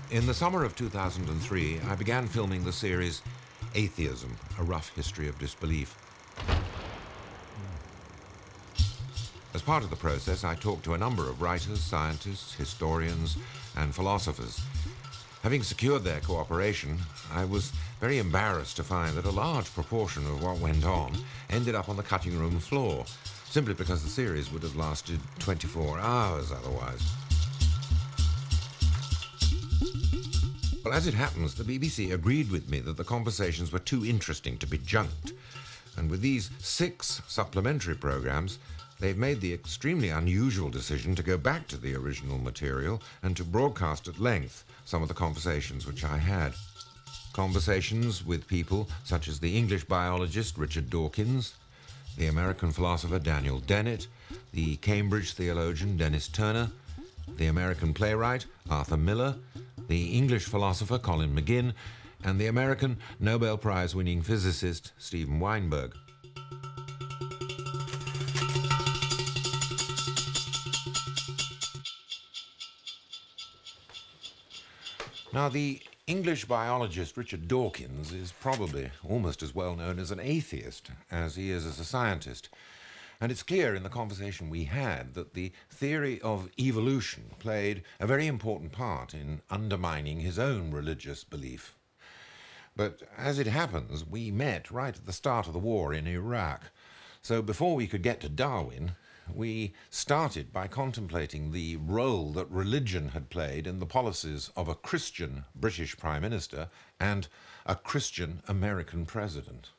In the summer of 2003, I began filming the series Atheism, A Rough History of Disbelief. As part of the process, I talked to a number of writers, scientists, historians, and philosophers. Having secured their cooperation, I was very embarrassed to find that a large proportion of what went on ended up on the cutting room floor, simply because the series would have lasted 24 hours otherwise. Well, as it happens, the BBC agreed with me that the conversations were too interesting to be junked, and with these 6 supplementary programmes, they've made the extremely unusual decision to go back to the original material and to broadcast at length some of the conversations which I had. Conversations with people such as the English biologist Riczard Dawkins, the American philosopher Daniel Dennett, the Cambridge theologian Dennis Turner, the American playwright Arthur Miller, the English philosopher Colin McGinn, and the American Nobel Prize-winning physicist Steven Weinberg. Now, the English biologist Riczard Dawkins is probably almost as well known as an atheist as he is as a scientist. And it's clear in the conversation we had that the theory of evolution played a very important part in undermining his own religious belief. But as it happens, we met right at the start of the war in Iraq. So before we could get to Darwin, we started by contemplating the role that religion had played in the policies of a Christian British Prime Minister and a Christian American President.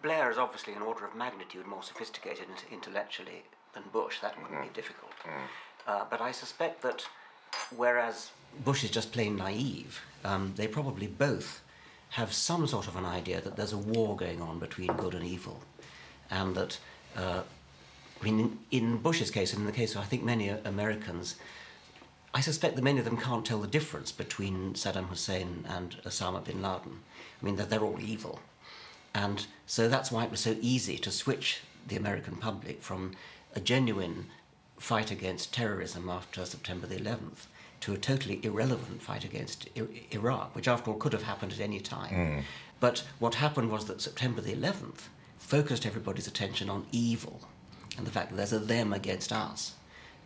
Blair is obviously an order of magnitude more sophisticated intellectually than Bush. That wouldn't be difficult. But I suspect that whereas Bush is just plain naive, they probably both have some sort of an idea that there's a war going on between good and evil. And that, I mean, in Bush's case, and in the case of, I think, many Americans, I suspect that many of them can't tell the difference between Saddam Hussein and Osama bin Laden. I mean, that they're all evil. And so that's why it was so easy to switch the American public from a genuine fight against terrorism after September the 11th to a totally irrelevant fight against Iraq, which, after all, could have happened at any time. But what happened was that September the 11th focused everybody's attention on evil and the fact that there's a them against us.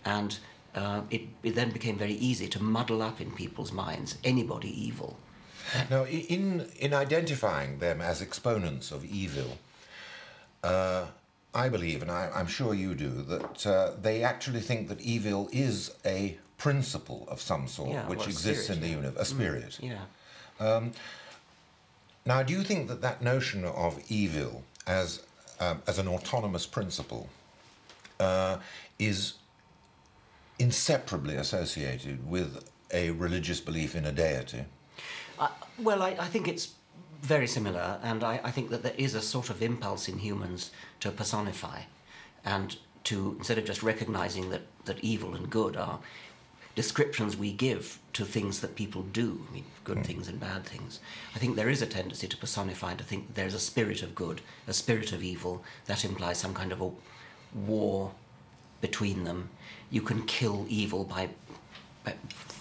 And it then became very easy to muddle up in people's minds anybody evil. Now, in identifying them as exponents of evil, I believe, and I'm sure you do, that they actually think that evil is a principle of some sort, which exists in the universe, a spirit. Now, do you think that that notion of evil as an autonomous principle is inseparably associated with a religious belief in a deity? Well, I think it's very similar, and I think that there is a sort of impulse in humans to personify and to, instead of just recognizing that evil and good are descriptions we give to things that people do, I mean, good things and bad things. I think there is a tendency to personify and to think that there's a spirit of good, a spirit of evil. That implies some kind of a war between them. You can kill evil by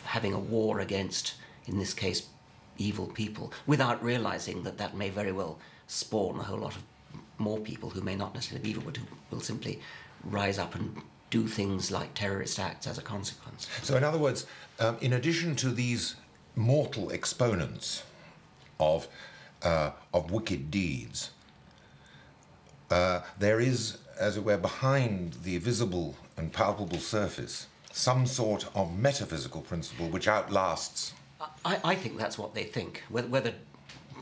having a war against, in this case, evil people, without realizing that that may very well spawn a whole lot of more people who may not necessarily be evil, but who will simply rise up and do things like terrorist acts as a consequence. So in other words, in addition to these mortal exponents of wicked deeds, there is, as it were, behind the visible and palpable surface, some sort of metaphysical principle which outlasts. I think that's what they think. Whether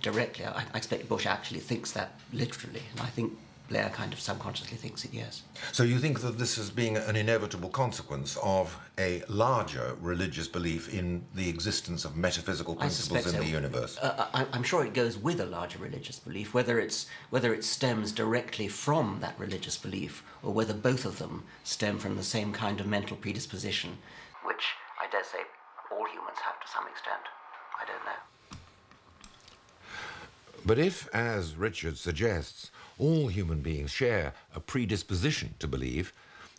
directly, I expect Bush actually thinks that literally, and I think Blair kind of subconsciously thinks it, yes. So you think that this is being an inevitable consequence of a larger religious belief in the existence of metaphysical principles in the universe? I'm sure it goes with a larger religious belief, whether it stems directly from that religious belief or whether both of them stem from the same kind of mental predisposition, which I dare say all humans have to some extent. I don't know. But if, as Richard suggests, all human beings share a predisposition to believe,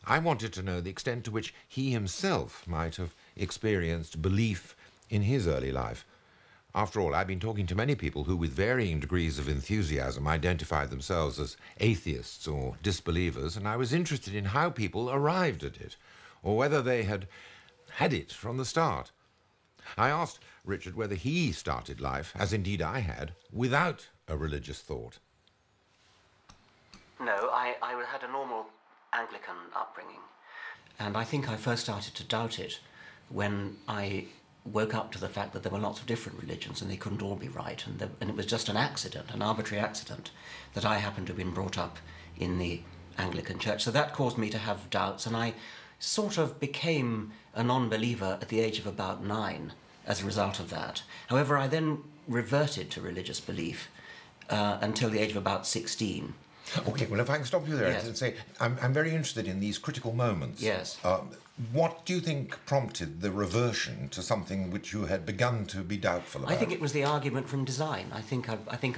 I wanted to know the extent to which he himself might have experienced belief in his early life. After all, I've been talking to many people who, with varying degrees of enthusiasm, identified themselves as atheists or disbelievers, and I was interested in how people arrived at it, or whether they had had it from the start. I asked Richard whether he started life, as indeed I had, without a religious thought. No, I had a normal Anglican upbringing. And I think I first started to doubt it when I woke up to the fact that there were lots of different religions and they couldn't all be right. And it was just an accident, an arbitrary accident, that I happened to have been brought up in the Anglican Church. So that caused me to have doubts, and I sort of became a non-believer at the age of about 9 as a result of that. However, I then reverted to religious belief until the age of about 16. Okay, well, if I can stop you there, yes. And say, I'm very interested in these critical moments. Yes. What do you think prompted the reversion to something which you had begun to be doubtful about? I think it was the argument from design. I think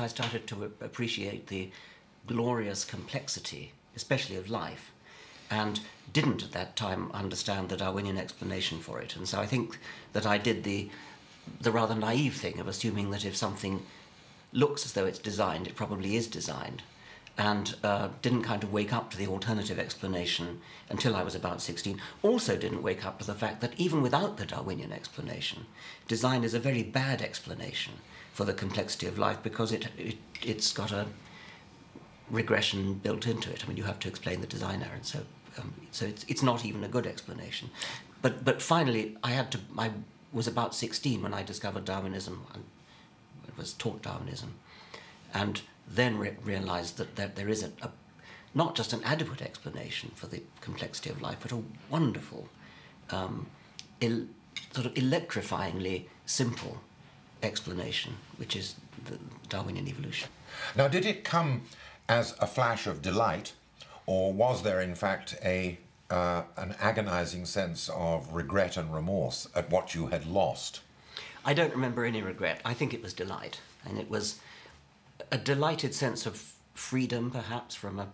I started to appreciate the glorious complexity, especially of life, and didn't at that time understand the Darwinian explanation for it. And so I think that I did the rather naive thing of assuming that if something looks as though it's designed, it probably is designed, and didn't kind of wake up to the alternative explanation until I was about 16. Also didn't wake up to the fact that even without the Darwinian explanation, design is a very bad explanation for the complexity of life, because it's got a regression built into it. I mean, you have to explain the design error, and so it's not even a good explanation. But finally, I was about 16 when I discovered Darwinism and was taught Darwinism, and then realized that there is not just an adequate explanation for the complexity of life, but a wonderful, sort of electrifyingly simple explanation, which is the Darwinian evolution. Now, did it come as a flash of delight, or was there in fact an agonizing sense of regret and remorse at what you had lost? I don't remember any regret. I think it was delight, and it was a delighted sense of freedom, perhaps, from a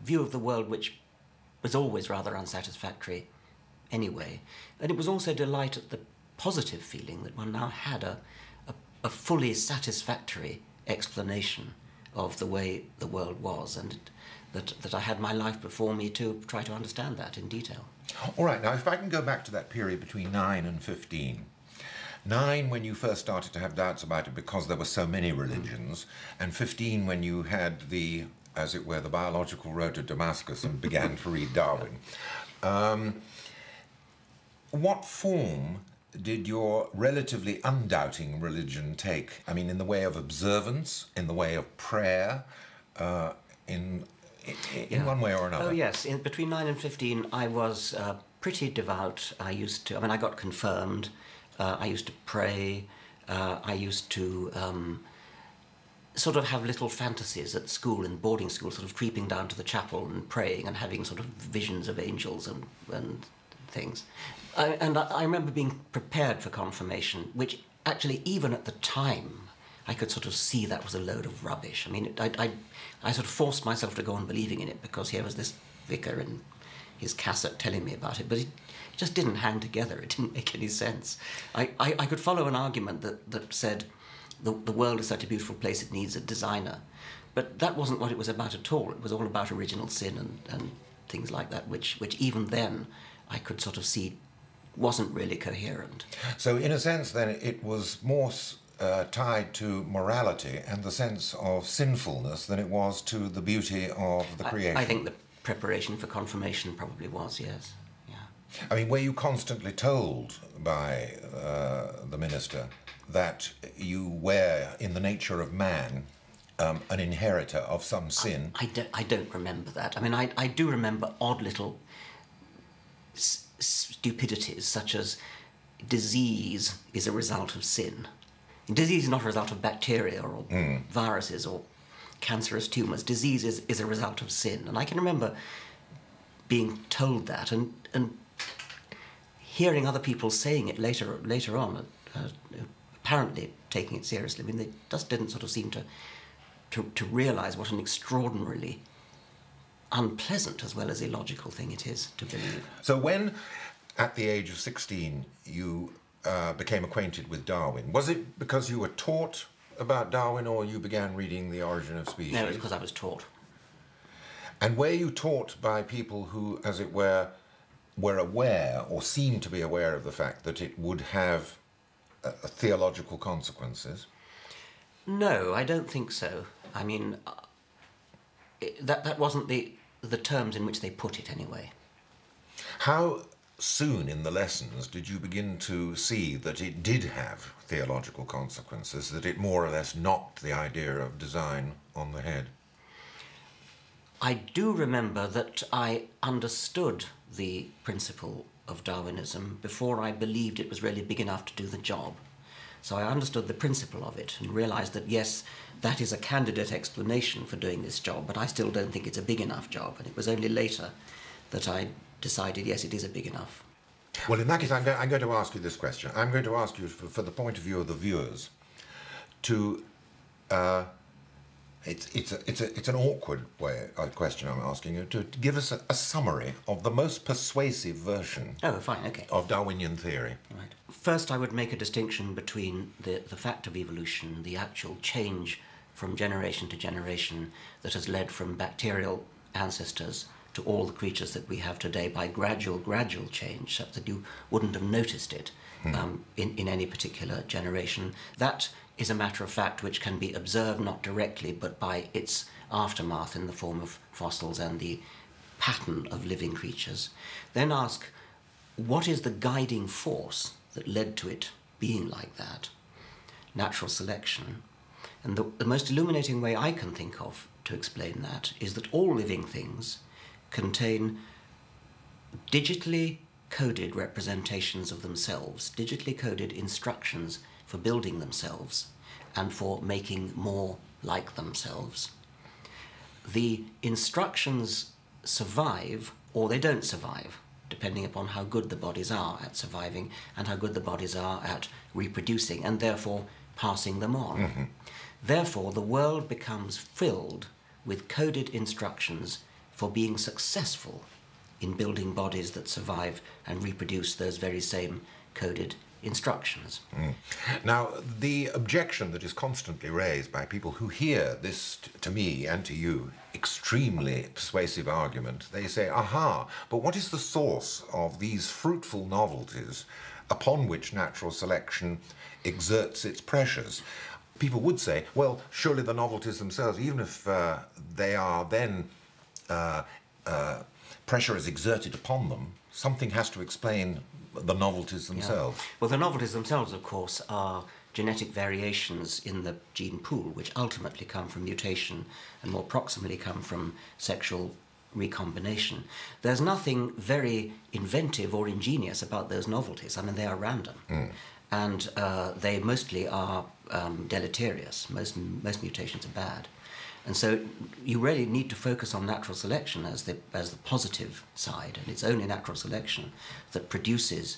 view of the world which was always rather unsatisfactory anyway. And it was also delight at the positive feeling that one now had a fully satisfactory explanation of the way the world was, and that I had my life before me to try to understand that in detail. All right, now if I can go back to that period between 9 and 15. 9 when you first started to have doubts about it because there were so many religions, and 15 when you had the, as it were, the biological road to Damascus and began to read Darwin. What form did your relatively undoubting religion take? I mean, in the way of observance, in the way of prayer, in one way or another? Oh, yes. Between 9 and 15, I was pretty devout. I got confirmed. I used to pray. I used to sort of have little fantasies at school, in boarding school, sort of creeping down to the chapel and praying and having sort of visions of angels and things. And I remember being prepared for confirmation, which actually, even at the time, I could sort of see that was a load of rubbish. I mean, I sort of forced myself to go on believing in it because here was this vicar and his cassette telling me about it, but it just didn't hang together. It didn't make any sense. I could follow an argument that said the world is such a beautiful place it needs a designer, but that wasn't what it was about at all. It was all about original sin and things like that, which even then I could sort of see wasn't really coherent. So in a sense then it was more tied to morality and the sense of sinfulness than it was to the beauty of the creation. I think the preparation for confirmation probably was, yes. Yeah. I mean, were you constantly told by the minister that you were, in the nature of man, an inheritor of some sin? I don't remember that. I mean, I do remember odd little stupidities, such as disease is a result of sin. Disease is not a result of bacteria or viruses or cancerous tumours. Disease is a result of sin. And I can remember being told that and hearing other people saying it later on, apparently taking it seriously. I mean, they just didn't sort of seem to realise what an extraordinarily unpleasant as well as illogical thing it is to believe. So when at the age of 16, you became acquainted with Darwin. Was it because you were taught about Darwin, or you began reading The Origin of Species? No, it's because I was taught. And were you taught by people who, as it were aware, or seemed to be aware of the fact that it would have theological consequences? No, I don't think so. I mean, that wasn't the terms in which they put it, anyway. How soon in the lessons did you begin to see that it did have theological consequences, that it more or less knocked the idea of design on the head? I do remember that I understood the principle of Darwinism before I believed it was really big enough to do the job. So I understood the principle of it and realised that, yes, that is a candidate explanation for doing this job, but I still don't think it's a big enough job. And it was only later that I decided, yes, it is a big enough. Well, in that case, I'm going to ask you this question. I'm going to ask you, for the point of view of the viewers, to... It's an awkward question I'm asking you, to give us a summary of the most persuasive version of Darwinian theory. Right. First, I would make a distinction between the fact of evolution, the actual change from generation to generation that has led from bacterial ancestors to all the creatures that we have today by gradual change, such that you wouldn't have noticed it in any particular generation. That is a matter of fact which can be observed not directly but by its aftermath in the form of fossils and the pattern of living creatures. Then ask, what is the guiding force that led to it being like that? Natural selection. And the most illuminating way I can think of to explain that is that all living things contain digitally coded representations of themselves, digitally coded instructions for building themselves and for making more like themselves. The instructions survive or they don't survive, depending upon how good the bodies are at surviving and how good the bodies are at reproducing and therefore passing them on. Mm-hmm. Therefore, the world becomes filled with coded instructions for being successful in building bodies that survive and reproduce those very same coded instructions. Now, the objection that is constantly raised by people who hear this, to me and to you, extremely persuasive argument, they say, aha, but what is the source of these fruitful novelties upon which natural selection exerts its pressures? People would say, well, surely the novelties themselves, even if they are then pressure is exerted upon them, something has to explain the novelties themselves. Yeah. Well, the novelties themselves, of course, are genetic variations in the gene pool, which ultimately come from mutation and more proximally come from sexual recombination. There's nothing very inventive or ingenious about those novelties. I mean, they are random. And they mostly are deleterious. Most mutations are bad. And so you really need to focus on natural selection as the positive side, and it's only natural selection that produces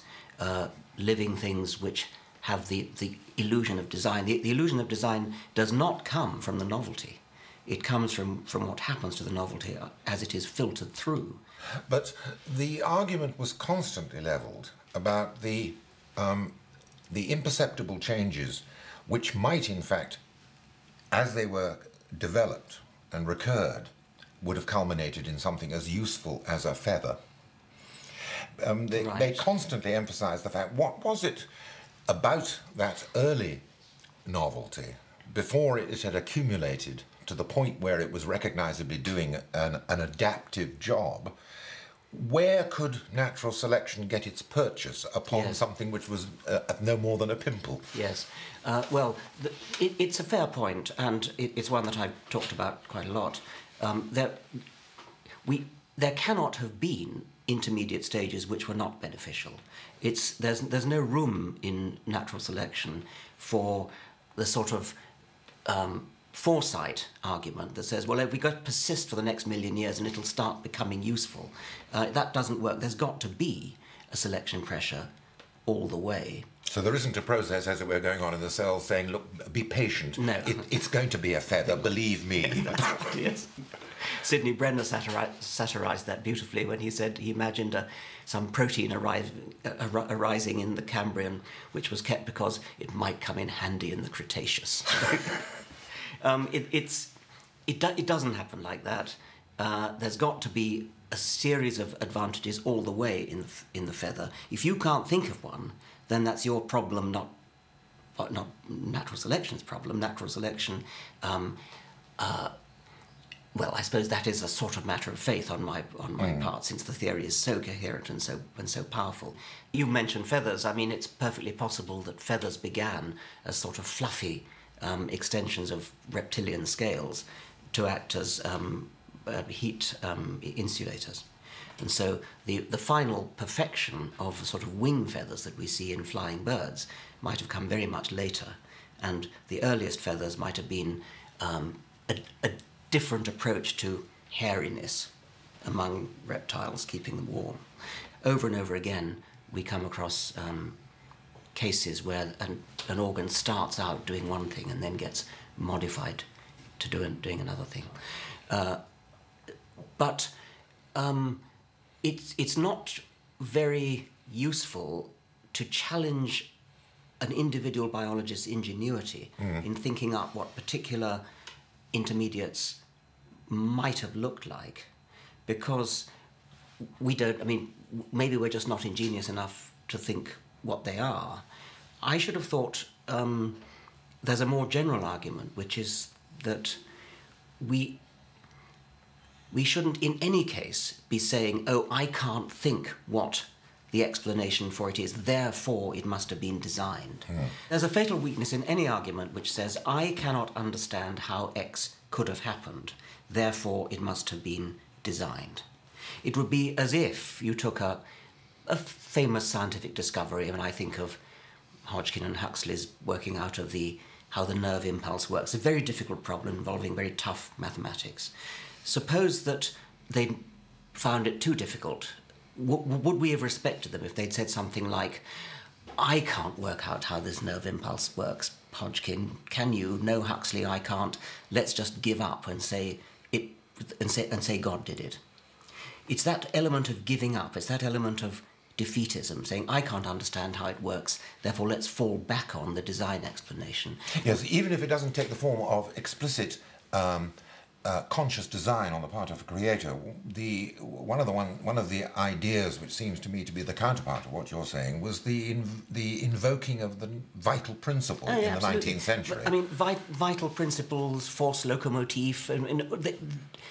living things which have the illusion of design. The illusion of design does not come from the novelty. It comes from what happens to the novelty as it is filtered through. But the argument was constantly levelled about the imperceptible changes which might, in fact, as they were developed and recurred, would have culminated in something as useful as a feather. They constantly emphasise the fact, what was it about that early novelty, before it had accumulated to the point where it was recognisably doing an adaptive job, where could natural selection get its purchase upon something which was no more than a pimple? Yes. Well, it's a fair point, and it's one that I've talked about quite a lot. There cannot have been intermediate stages which were not beneficial. There's no room in natural selection for the sort of foresight argument that says, well, if we got to persist for the next million years and it'll start becoming useful. That doesn't work. There's got to be a selection pressure all the way. So there isn't a process, as it were, going on in the cell saying, look, be patient. No. It's going to be a feather, believe me. Yes. Sidney Brenner satirised that beautifully when he said he imagined some protein arising in the Cambrian, which was kept because it might come in handy in the Cretaceous. It doesn't happen like that. There's got to be a series of advantages all the way in the feather. If you can't think of one, then that's your problem, not natural selection's problem. Natural selection, well, I suppose that is a sort of matter of faith on my part, since the theory is so coherent and so powerful. You mentioned feathers. I mean, it's perfectly possible that feathers began as sort of fluffy extensions of reptilian scales to act as heat insulators. And so the final perfection of the sort of wing feathers that we see in flying birds might have come very much later, and the earliest feathers might have been a different approach to hairiness among reptiles, keeping them warm. Over and over again, we come across cases where an organ starts out doing one thing and then gets modified to doing another thing. But it's not very useful to challenge an individual biologist's ingenuity in thinking up what particular intermediates might have looked like, because we don't, I mean, maybe we're just not ingenious enough to think what they are. I should have thought there's a more general argument, which is that we shouldn't in any case be saying, oh, I can't think what the explanation for it is, therefore it must have been designed. There's a fatal weakness in any argument which says, I cannot understand how X could have happened, therefore it must have been designed. It would be as if you took a famous scientific discovery, and I think of Hodgkin and Huxley's working out of how the nerve impulse works, a very difficult problem involving very tough mathematics. Suppose that they found it too difficult. Would we have respected them if they'd said something like, I can't work out how this nerve impulse works, Hodgkin, can you? No, Huxley, I can't. Let's just give up and say God did it. It's that element of giving up, it's that element of defeatism, saying, I can't understand how it works, therefore let's fall back on the design explanation. Yes, even if it doesn't take the form of explicit conscious design on the part of a creator, one of the ideas which seems to me to be the counterpart of what you're saying was the invoking of the vital principle in the 19th century. I mean, vital principles, force locomotive,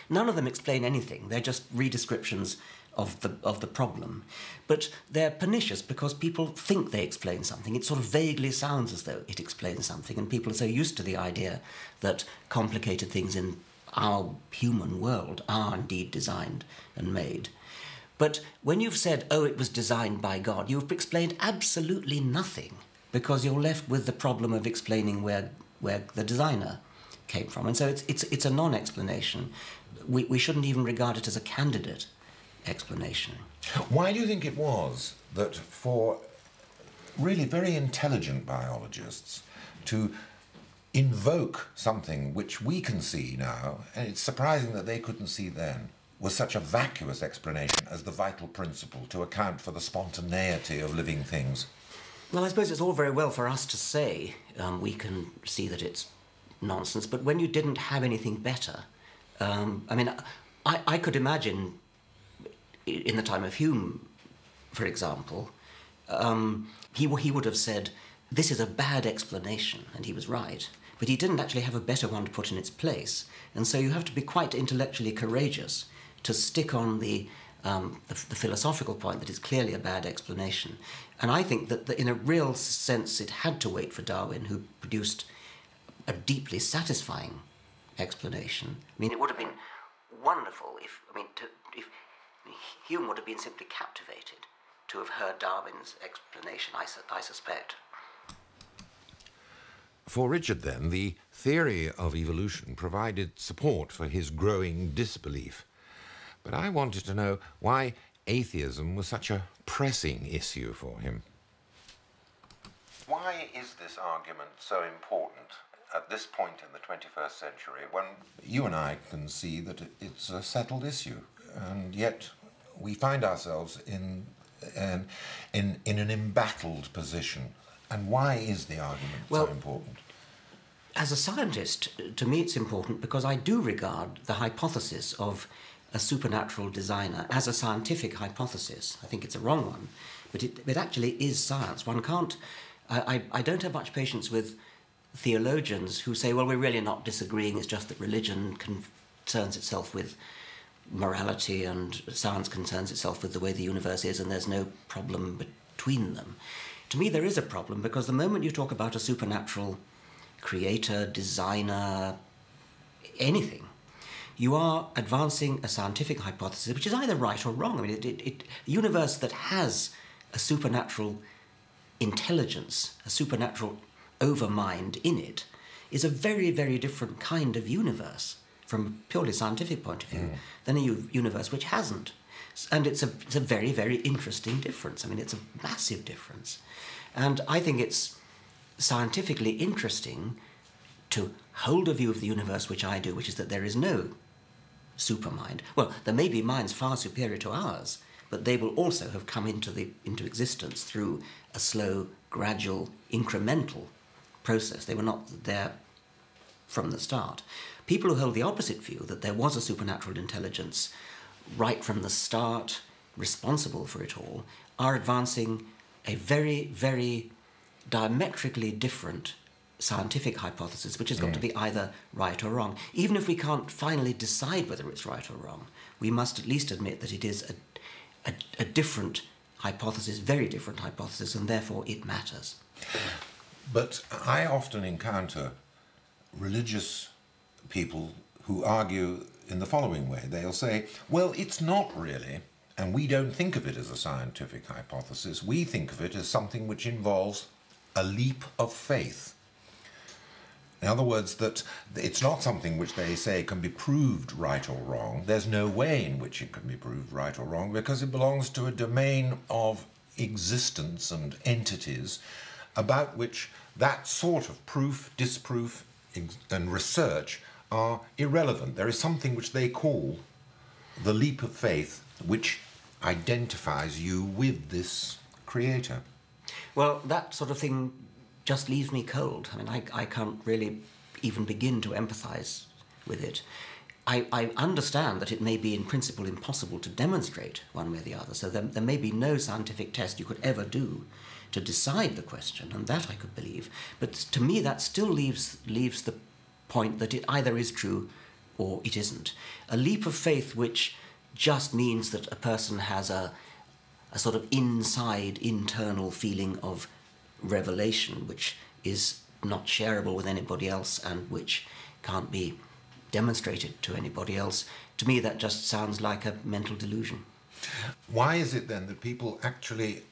none of them explain anything. They're just redescriptions of the problem. But they're pernicious because people think they explain something. It sort of vaguely sounds as though it explains something, and people are so used to the idea that complicated things in our human world are indeed designed and made. But when you've said, oh, it was designed by God, you've explained absolutely nothing, because you're left with the problem of explaining where the designer came from. And so it's a non-explanation. We shouldn't even regard it as a candidate explanation. Why do you think it was that for really very intelligent biologists to invoke something which we can see now, and it's surprising that they couldn't see then, was such a vacuous explanation as the vital principle to account for the spontaneity of living things? Well, I suppose it's all very well for us to say we can see that it's nonsense, but when you didn't have anything better, I mean, I could imagine in the time of Hume, for example, he would have said, this is a bad explanation, and he was right. But he didn't actually have a better one to put in its place. And so you have to be quite intellectually courageous to stick on the philosophical point that it's clearly a bad explanation. And I think that in a real sense it had to wait for Darwin, who produced a deeply satisfying explanation. I mean, it would have been wonderful if Hume would have been simply captivated to have heard Darwin's explanation, I suspect. For Richard, then, the theory of evolution provided support for his growing disbelief. But I wanted to know why atheism was such a pressing issue for him. Why is this argument so important? at this point in the 21st century, when you and I can see that it's a settled issue, and yet we find ourselves in an embattled position. And why is the argument so important? As a scientist, to me it's important because I do regard the hypothesis of a supernatural designer as a scientific hypothesis. I think it's a wrong one, but it actually is science. One can't... I don't have much patience with theologians who say, well, we're really not disagreeing, it's just that religion concerns itself with morality and science concerns itself with the way the universe is, and there's no problem between them. To me, there is a problem, because the moment you talk about a supernatural creator, designer, anything, you are advancing a scientific hypothesis which is either right or wrong. I mean, a universe that has a supernatural intelligence, a supernatural overmind in it, is a very, very different kind of universe from a purely scientific point of view than a universe which hasn't. And it's a very, very interesting difference. I mean, it's a massive difference. And I think it's scientifically interesting to hold a view of the universe which I do, which is that there is no supermind. Well, there may be minds far superior to ours, but they will also have come into existence through a slow, gradual, incremental process. They were not there from the start. People who hold the opposite view, that there was a supernatural intelligence right from the start, responsible for it all, are advancing a very, very diametrically different scientific hypothesis, which has got to be either right or wrong. Even if we can't finally decide whether it's right or wrong, we must at least admit that it is a different hypothesis, very different hypothesis, and therefore it matters. But I often encounter religious people who argue in the following way. They'll say, well, it's not really, and we don't think of it as a scientific hypothesis. We think of it as something which involves a leap of faith. In other words, that it's not something which they say can be proved right or wrong. There's no way in which it can be proved right or wrong, because it belongs to a domain of existence and entities about which that sort of proof, disproof, and research are irrelevant. There is something which they call the leap of faith, which identifies you with this creator. Well, that sort of thing just leaves me cold. I mean, I can't really even begin to empathise with it. I understand that it may be in principle impossible to demonstrate one way or the other, so there may be no scientific test you could ever do to decide the question, and that I could believe. But to me, that still leaves the point that it either is true or it isn't. A leap of faith which just means that a person has a sort of internal feeling of revelation which is not shareable with anybody else and which can't be demonstrated to anybody else. To me, that just sounds like a mental delusion. Why is it then that people actually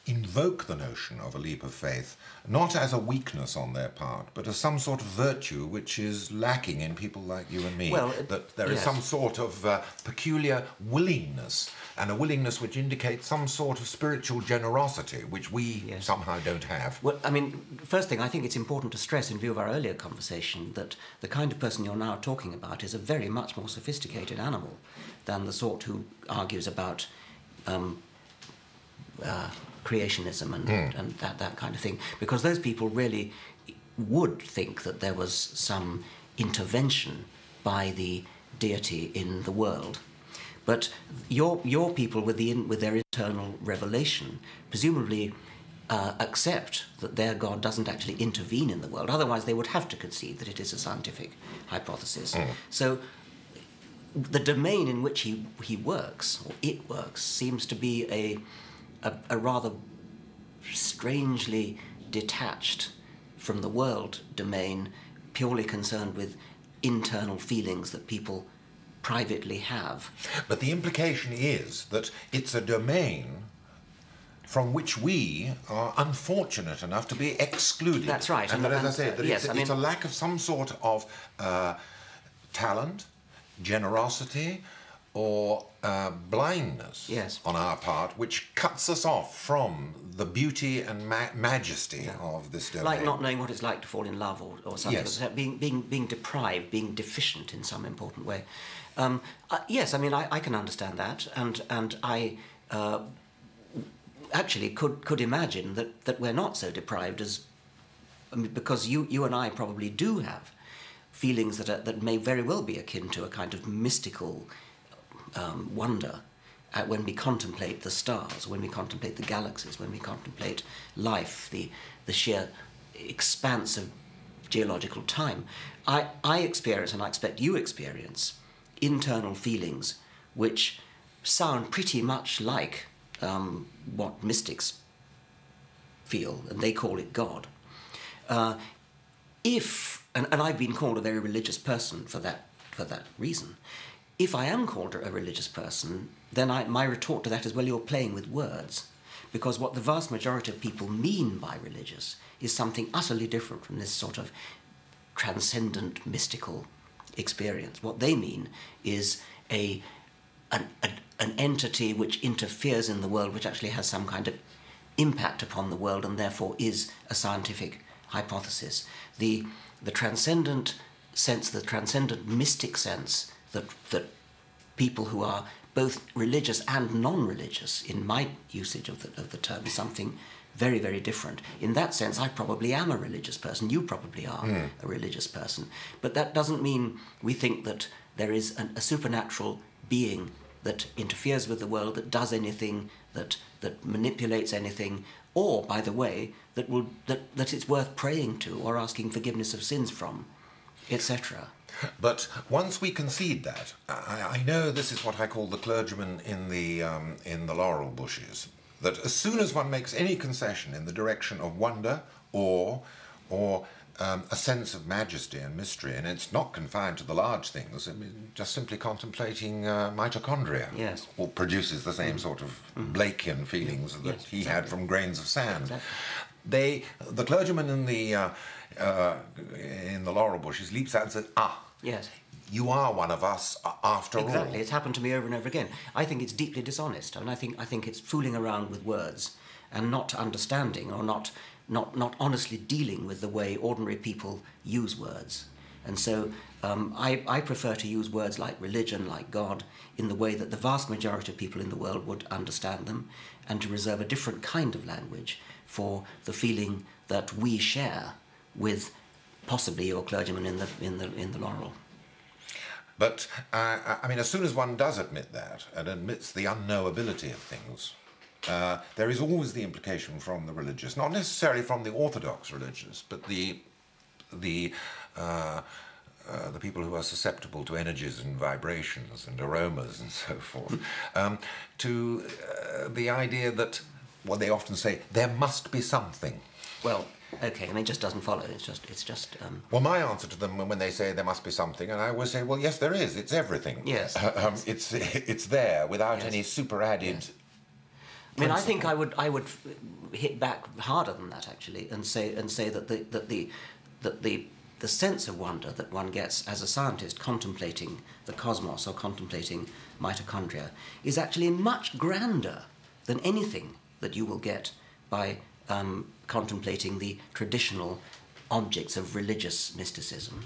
invoke the notion of a leap of faith, not as a weakness on their part, but as some sort of virtue which is lacking in people like you and me? Well, that there is some sort of peculiar willingness, and a willingness which indicates some sort of spiritual generosity, which we somehow don't have. Well, I mean, first thing, I think it's important to stress, in view of our earlier conversation, that the kind of person you're now talking about is a very much more sophisticated animal than the sort who argues about creationism and that kind of thing, because those people really would think that there was some intervention by the deity in the world. But your people with their internal revelation presumably accept that their God doesn't actually intervene in the world. Otherwise, they would have to concede that it is a scientific hypothesis. So the domain in which he works, or it works, seems to be a rather strangely detached from the world domain, purely concerned with internal feelings that people privately have. But the implication is that it's a domain from which we are unfortunate enough to be excluded. That's right. And that, as I said, that it's a lack of some sort of talent, generosity, or blindness yes. on our part, which cuts us off from the beauty and majesty of this domain. Like not knowing what it's like to fall in love or something. Yes. Being deprived, being deficient in some important way. Yes, I mean, I can understand that, and I actually could imagine that we're not so deprived as... I mean, because you and I probably do have feelings that may very well be akin to a kind of mystical wonder when we contemplate the stars, when we contemplate the galaxies, when we contemplate life, the sheer expanse of geological time. I experience, and I expect you experience, internal feelings which sound pretty much like what mystics feel, and they call it God. And I've been called a very religious person for that reason. If I am called a religious person, then my retort to that is, well, you're playing with words, because what the vast majority of people mean by religious is something utterly different from this sort of transcendent mystical experience. What they mean is an entity which interferes in the world, which actually has some kind of impact upon the world and therefore is a scientific hypothesis. The transcendent sense, the transcendent mystic sense that people who are both religious and non-religious, in my usage of the term, is something very, very different. In that sense, I probably am a religious person. You probably are a religious person. But that doesn't mean we think that there is a supernatural being that interferes with the world, that does anything, that manipulates anything, or, by the way, that it's worth praying to or asking forgiveness of sins from, etc. But once we concede that, I know this is what I call the clergyman in the laurel bushes, that as soon as one makes any concession in the direction of wonder or a sense of majesty and mystery, and it's not confined to the large things, I mean, just simply contemplating mitochondria, yes, or produces the same sort of Blakean feelings that yes, he exactly. had from grains of sand. Exactly. The clergyman in the laurel bushes leaps out and says, yes, you are one of us after all. Exactly, it's happened to me over and over again. I think it's deeply dishonest, and I think it's fooling around with words and not understanding or not honestly dealing with the way ordinary people use words. And so I prefer to use words like religion, like God, in the way that the vast majority of people in the world would understand them, and to reserve a different kind of language for the feeling that we share with possibly your clergyman in the laurel. But, I mean, as soon as one does admit that, and admits the unknowability of things, there is always the implication from the religious, not necessarily from the orthodox religious, but the people who are susceptible to energies and vibrations and aromas and so forth, to the idea that, well, they often say, there must be something. Well, okay, I mean, it just doesn't follow. It's just. Well, my answer to them when they say there must be something, and I always say, well, yes, there is. It's everything. Yes. It's there without any super added. Yes. I mean, I think I would hit back harder than that, actually, and say that the sense of wonder that one gets as a scientist contemplating the cosmos or contemplating mitochondria is actually much grander than anything that you will get by contemplating the traditional objects of religious mysticism.